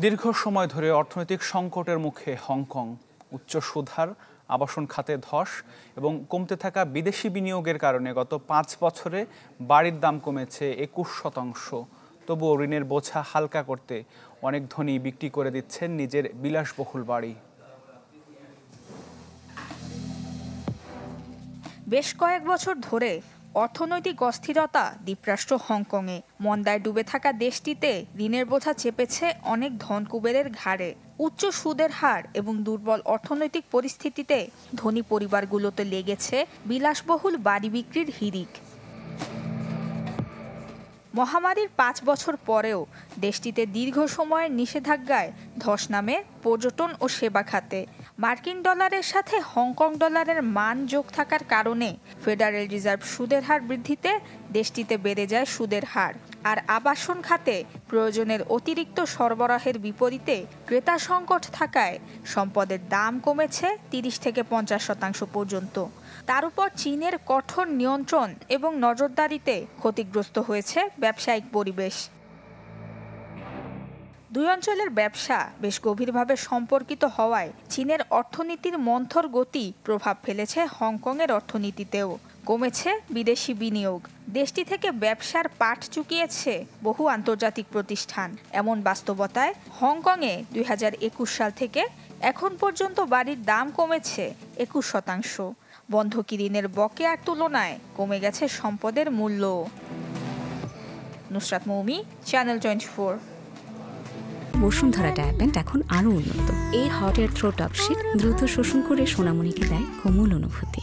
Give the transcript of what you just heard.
দীর্ঘ সময় ধরে অর্থনৈতিক সংকটের মুখে হংকং। উচ্চ সুদহার, আবাসন খাতে ধস এবং কমতে থাকা বিদেশি বিনিয়োগের কারণে গত 5 বছরে বাড়ির দাম কমেছে 21%। তবুও ঋণের বোঝা হালকা করতে অনেক ধনী বিক্রি করে দিচ্ছেন নিজের বিলাসবহুল বাড়ি। বেশ কয়েক বছর ধরে অর্থনৈতিক অস্থিরতা দ্বীপরাষ্ট্র হংকংয়ে। মন্দায় ডুবে থাকা দেশটিতে ঋণের বোঝা চেপেছে অনেক ধনকুবেরের ঘাড়ে। উচ্চ সুদের হার এবং দুর্বল অর্থনৈতিক পরিস্থিতিতে ধনী পরিবারগুলোতে লেগেছে বিলাসবহুল বাড়ি বিক্রির হিড়িক। মহামারীর 5 বছর পরেও দেশটিতে দীর্ঘ সময়ের নিষেধাজ্ঞায় ধস নামে পর্যটন ও সেবা খাতে। মার্কিন ডলারের সাথে হংকং ডলারের মান যোগ থাকার কারণে ফেডারেল রিজার্ভ সুদের হার বৃদ্ধিতে দেশটিতে বেড়ে যায় সুদের হার। আর আবাসন খাতে প্রয়োজনের অতিরিক্ত সরবরাহের বিপরীতে ক্রেতা সংকট থাকায় সম্পদের দাম কমেছে 30 থেকে 50% পর্যন্ত। তার উপর চীনের কঠোর নিয়ন্ত্রণ এবং নজরদারিতে ক্ষতিগ্রস্ত হয়েছে ব্যবসায়িক পরিবেশ। দুই অঞ্চলের ব্যবসা বেশ গভীরভাবে সম্পর্কিত হওয়ায় চীনের অর্থনীতির মন্থর গতি প্রভাব ফেলেছে হংকংয়ের অর্থনীতিতেও। কমেছে বিদেশি বিনিয়োগ, দেশটি থেকে ব্যবসার পাট চুকিয়েছে বহু আন্তর্জাতিক প্রতিষ্ঠান। এমন বাস্তবতায় হংকংয়ে 2021 সাল থেকে এখন পর্যন্ত বাড়ির দাম কমেছে 21%। বন্ধকি ঋণের বকেয়ার তুলনায় কমে গেছে সম্পদের মূল্য। নুসরাত মৌমি, চ্যানেল 24। বসুন্ধরা ডায়াপেন্ট এখন আরো উন্নত। এই hot air through top sheet দ্রুত শোষণ করে সোনামণিকে দেয় কোমল অনুভূতি।